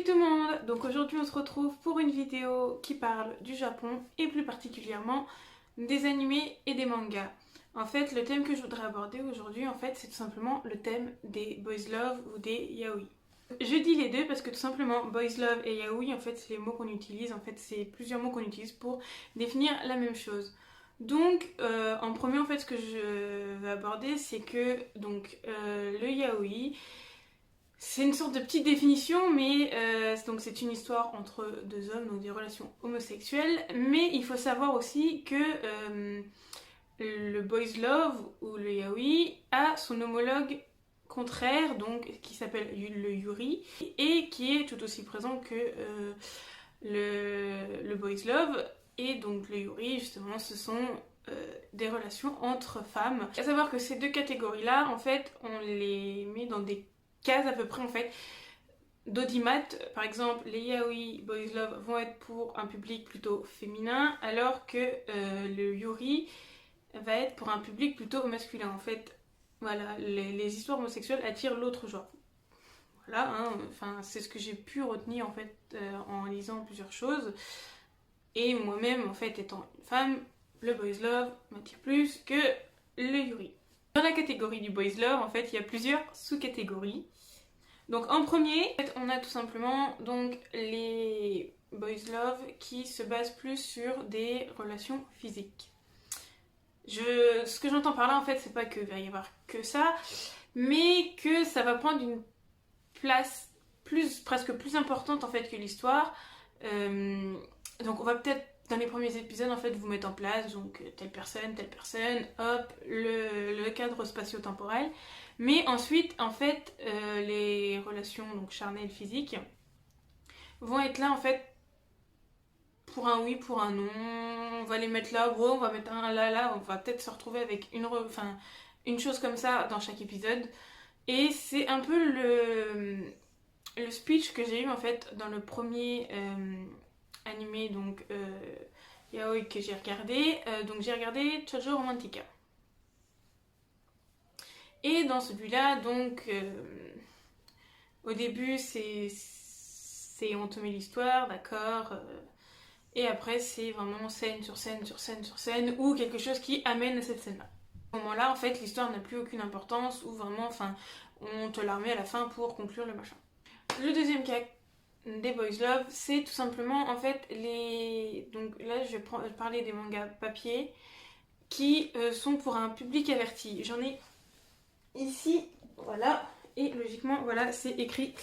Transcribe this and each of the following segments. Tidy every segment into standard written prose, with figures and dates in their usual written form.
tout le monde! Donc aujourd'hui on se retrouve pour une vidéo qui parle du Japon et plus particulièrement des animés et des mangas. En fait le thème que je voudrais aborder aujourd'hui c'est tout simplement le thème des boys love ou des yaoi. Je dis les deux parce que tout simplement boys love et yaoi c'est les mots qu'on utilise, c'est plusieurs mots qu'on utilise pour définir la même chose. Donc en premier ce que je vais aborder c'est que le yaoi c'est une sorte de petite définition, mais donc c'est une histoire entre deux hommes, donc des relations homosexuelles. Mais il faut savoir aussi que le boys love ou le yaoi a son homologue contraire, donc qui s'appelle le yuri, et qui est tout aussi présent que le boys love. Et donc le yuri, justement, ce sont des relations entre femmes. À savoir que ces deux catégories-là, on les met dans des cases à peu près d'audimat. Par exemple, les yaoi boys love vont être pour un public plutôt féminin, alors que le yuri va être pour un public plutôt masculin. Voilà, les histoires homosexuelles attirent l'autre genre. Voilà, c'est ce que j'ai pu retenir en lisant plusieurs choses. Et moi-même, étant une femme, le boys love m'attire plus que le yuri. Dans la catégorie du boys love, il y a plusieurs sous-catégories. Donc en premier, on a tout simplement les boys love qui se basent plus sur des relations physiques. Ce que j'entends par là, c'est pas qu'il va y avoir que ça, mais que ça va prendre une place presque plus importante que l'histoire. Donc on va peut-être dans les premiers épisodes vous mettre en place telle personne, hop, le cadre spatio-temporel. Mais ensuite les relations charnelles physiques vont être là pour un oui, pour un non. On va les mettre là, on va mettre un là, on va peut-être se retrouver avec une chose comme ça dans chaque épisode. Et c'est un peu le speech que j'ai eu dans le premier animé yaoi que j'ai regardé. J'ai regardé Shoujo Romantica. Et dans celui-là, au début, c'est on te met l'histoire, d'accord, et après, c'est vraiment scène sur scène sur scène sur scène, ou quelque chose qui amène à cette scène-là. À ce moment-là, l'histoire n'a plus aucune importance, ou vraiment, on te la remet à la fin pour conclure le machin. Le deuxième cas des boys love, c'est tout simplement, donc là, je vais parler des mangas papier, qui sont pour un public averti. J'en ai ici, voilà, et logiquement, voilà, c'est écrit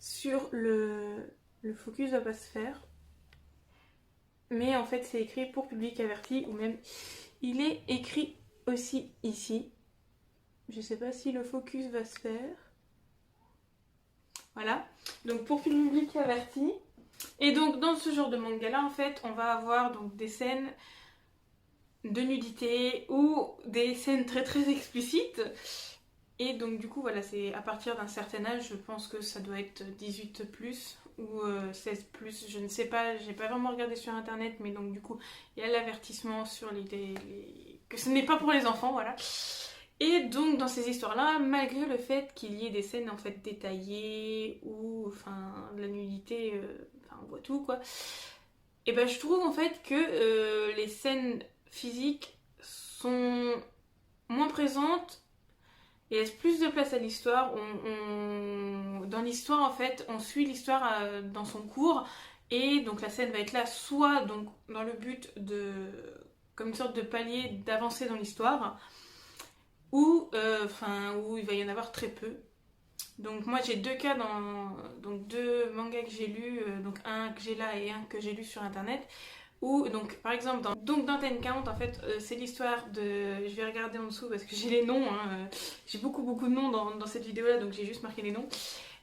sur le focus va pas se faire, mais c'est écrit pour public averti, ou même il est écrit aussi ici. Je sais pas si le focus va se faire. Voilà, donc pour public averti. Et donc dans ce genre de manga là, on va avoir des scènes de nudité ou des scènes très très explicites. Et donc du coup voilà, c'est à partir d'un certain âge, je pense que ça doit être 18 plus ou 16 plus, je ne sais pas, j'ai pas vraiment regardé sur internet, mais donc du coup il y a l'avertissement sur que ce n'est pas pour les enfants, voilà. Et donc dans ces histoires là, malgré le fait qu'il y ait des scènes détaillées ou de la nudité, on voit tout quoi, et ben je trouve que les scènes physiques sont moins présentes et laisse plus de place à l'histoire. Dans l'histoire, on suit l'histoire dans son cours, et donc la scène va être là soit dans le but comme une sorte de palier d'avancer dans l'histoire, ou où il va y en avoir très peu. Donc moi j'ai deux cas deux mangas que j'ai lus, un que j'ai là et un que j'ai lu sur internet. Ou par exemple dans Ten Count c'est l'histoire de, je vais regarder en dessous parce que j'ai les noms, j'ai beaucoup de noms dans cette vidéo là, donc j'ai juste marqué les noms.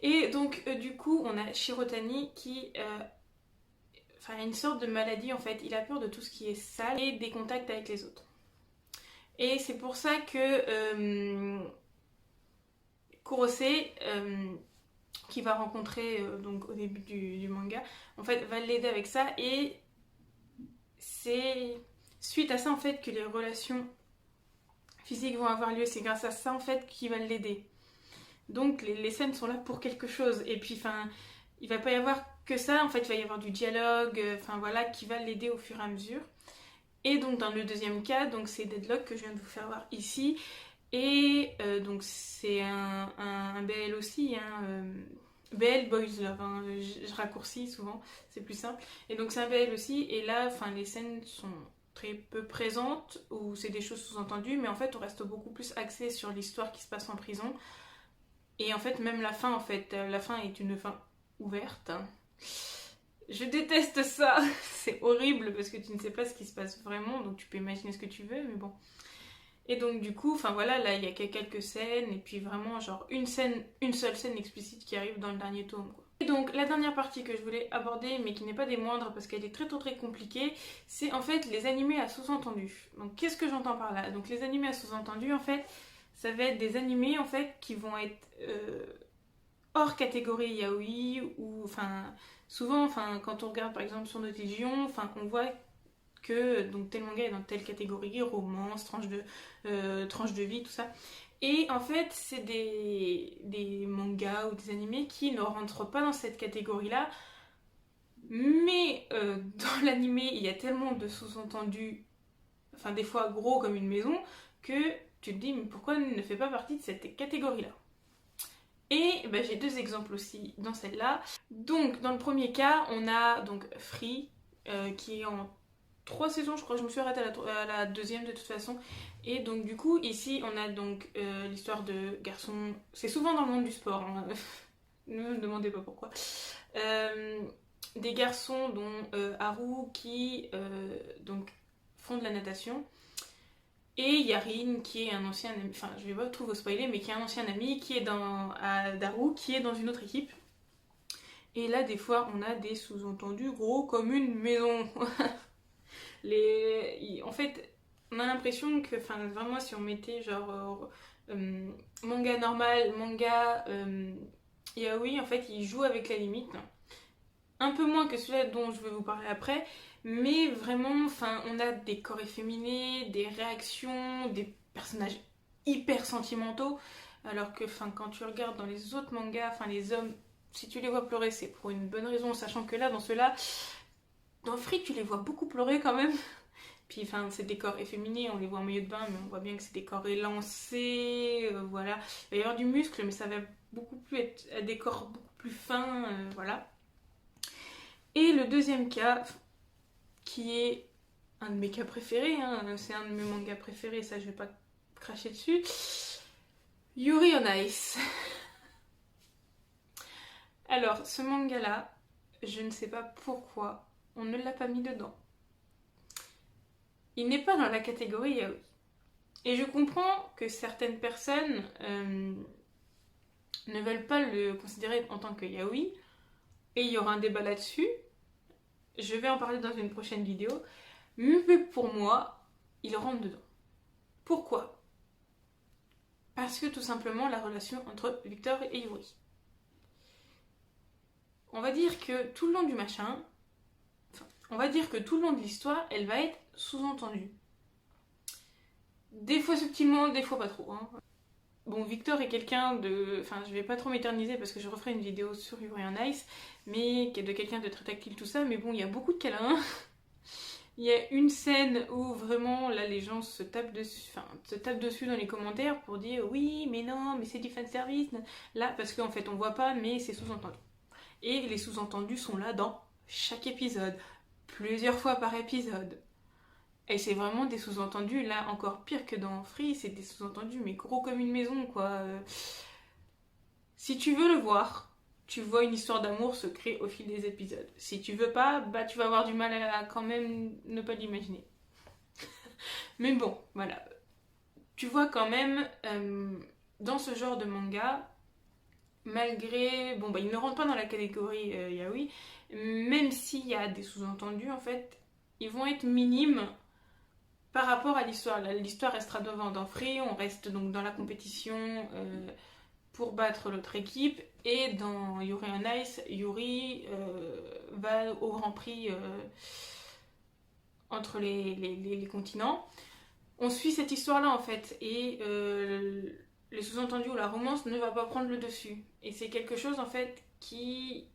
Et du coup on a Shirotani qui a une sorte de maladie, il a peur de tout ce qui est sale et des contacts avec les autres. Et c'est pour ça que Kurose qui va rencontrer au début du manga va l'aider avec ça, et c'est suite à ça que les relations physiques vont avoir lieu. C'est grâce à ça qui va l'aider. Donc les scènes sont là pour quelque chose. Et puis il va pas y avoir que ça, en fait il va y avoir du dialogue, enfin voilà, qui va l'aider au fur et à mesure. Et donc dans le deuxième cas, donc c'est Deadlock que je viens de vous faire voir ici. Et donc c'est un BL aussi, hein, BL Boys Love, hein, je raccourcis souvent, c'est plus simple. Et donc c'est un BL aussi, et là les scènes sont très peu présentes, ou c'est des choses sous-entendues, mais en fait on reste beaucoup plus axé sur l'histoire qui se passe en prison. Et en fait même la fin, la fin est une fin ouverte. Je déteste ça, c'est horrible parce que tu ne sais pas ce qui se passe vraiment, donc tu peux imaginer ce que tu veux, mais bon. Et donc du coup, enfin voilà, là il y a quelques scènes, et puis vraiment genre une seule scène explicite qui arrive dans le dernier tome, quoi. Et donc la dernière partie que je voulais aborder, mais qui n'est pas des moindres parce qu'elle est très compliquée, c'est en fait les animés à sous-entendu. Donc qu'est-ce que j'entends par là? Donc les animés à sous-entendu, en fait, ça va être des animés en fait qui vont être hors catégorie yaoi, ou enfin souvent, enfin quand on regarde par exemple sur notre Légion, enfin on voit que donc tel manga est dans telle catégorie, romance, tranche de vie, tout ça. Et en fait, c'est des mangas ou des animés qui ne rentrent pas dans cette catégorie-là, mais dans l'animé, il y a tellement de sous-entendus, enfin des fois gros comme une maison, que tu te dis, mais pourquoi elle ne fait pas partie de cette catégorie-là? Et ben, j'ai deux exemples aussi dans celle-là. Donc, dans le premier cas, on a donc Free, qui est en 3 saisons, je crois. Je me suis arrêtée à la deuxième de toute façon. Et donc, du coup, ici, on a donc l'histoire de garçons. C'est souvent dans le monde du sport, hein. Ne me demandez pas pourquoi. Des garçons dont Haru qui donc font de la natation. Et Yarin qui est un ancien ami, enfin je vais pas trop vous spoiler, mais qui est un ancien ami qui est à Daru, qui est dans une autre équipe. Et là des fois on a des sous-entendus gros comme une maison. En fait on a l'impression que, enfin vraiment si on mettait genre manga normal, manga yaoi, en fait ils jouent avec la limite. Un peu moins que celui-là dont je vais vous parler après, mais vraiment, enfin, on a des corps efféminés, des réactions, des personnages hyper sentimentaux, alors que, enfin, quand tu regardes dans les autres mangas, enfin, les hommes, si tu les vois pleurer, c'est pour une bonne raison, sachant que là, dans ceux-là, dans Free, tu les vois beaucoup pleurer quand même. Puis, enfin, c'est des corps efféminés, on les voit en maillot de bain, mais on voit bien que c'est des corps élancés, voilà. Il va y avoir du muscle, mais ça va beaucoup plus être des corps beaucoup plus fins, voilà. Et le deuxième cas, qui est un de mes cas préférés, hein, c'est un de mes mangas préférés, ça je vais pas cracher dessus, Yuri on Ice. Alors, ce manga-là, je ne sais pas pourquoi on ne l'a pas mis dedans. Il n'est pas dans la catégorie yaoi. Et je comprends que certaines personnes ne veulent pas le considérer en tant que yaoi, et il y aura un débat là-dessus. Je vais en parler dans une prochaine vidéo. Mais pour moi, il rentre dedans. Pourquoi? Parce que tout simplement la relation entre Victor et Yuri. On va dire que tout le long du machin, on va dire que tout le long de l'histoire, elle va être sous-entendue. Des fois subtilement, des fois pas trop, hein. Bon, Victor est quelqu'un de... Enfin, je vais pas trop m'éterniser parce que je referai une vidéo sur Yuri on Ice, mais qui est de quelqu'un de très tactile, tout ça, mais bon, il y a beaucoup de câlins. Il y a une scène où vraiment, là, les gens se tapent dessus dans les commentaires pour dire oui, mais non, mais c'est du fanservice. Là, parce qu'en fait, on voit pas, mais c'est sous-entendu. Et les sous-entendus sont là dans chaque épisode, plusieurs fois par épisode. Et c'est vraiment des sous-entendus, là, encore pire que dans Free, c'est des sous-entendus, mais gros comme une maison, quoi. Si tu veux le voir, tu vois une histoire d'amour se créer au fil des épisodes. Si tu veux pas, bah tu vas avoir du mal à quand même ne pas l'imaginer. Mais bon, voilà. Tu vois quand même, dans ce genre de manga, malgré... Bon, bah il ne rentre pas dans la catégorie yaoi, même s'il y a des sous-entendus, en fait, ils vont être minimes par rapport à l'histoire. L'histoire restera devant dans Free, on reste donc dans la compétition... pour battre l'autre équipe, et dans Yuri on Ice, Yuri va au Grand Prix entre les continents. On suit cette histoire-là en fait, et les sous-entendus ou la romance ne va pas prendre le dessus. Et c'est quelque chose en fait qui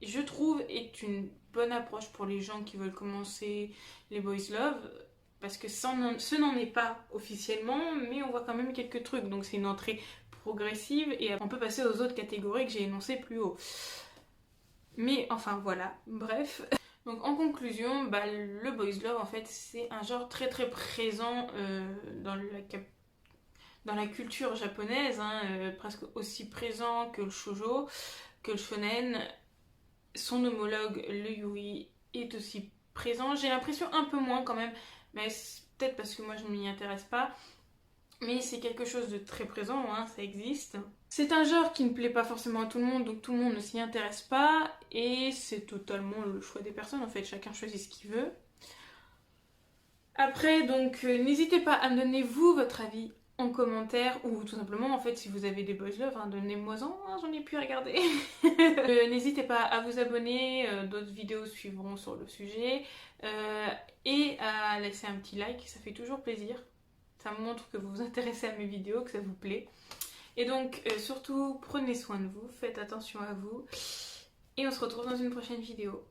je trouve, est une bonne approche pour les gens qui veulent commencer les boys love, parce que ce n'en est pas officiellement, mais on voit quand même quelques trucs, donc c'est une entrée progressive et on peut passer aux autres catégories que j'ai énoncées plus haut. Mais enfin voilà, bref. Donc en conclusion, le boys love en fait c'est un genre très très présent dans la culture japonaise, hein, presque aussi présent que le shoujo, que le shonen. Son homologue, le yuri, est aussi présent. J'ai l'impression un peu moins quand même, mais c'est peut-être parce que moi je ne m'y intéresse pas. Mais c'est quelque chose de très présent, hein, ça existe. C'est un genre qui ne plaît pas forcément à tout le monde, donc tout le monde ne s'y intéresse pas. Et c'est totalement le choix des personnes, en fait, chacun choisit ce qu'il veut. Après, donc, n'hésitez pas à me donner, vous, votre avis en commentaire, ou tout simplement, en fait, si vous avez des boys love, hein, donnez-moi-en, hein, j'en ai plus à regarder. N'hésitez pas à vous abonner, d'autres vidéos suivront sur le sujet, et à laisser un petit like, ça fait toujours plaisir. Ça me montre que vous vous intéressez à mes vidéos, que ça vous plaît. Et donc, surtout, prenez soin de vous, faites attention à vous, et on se retrouve dans une prochaine vidéo.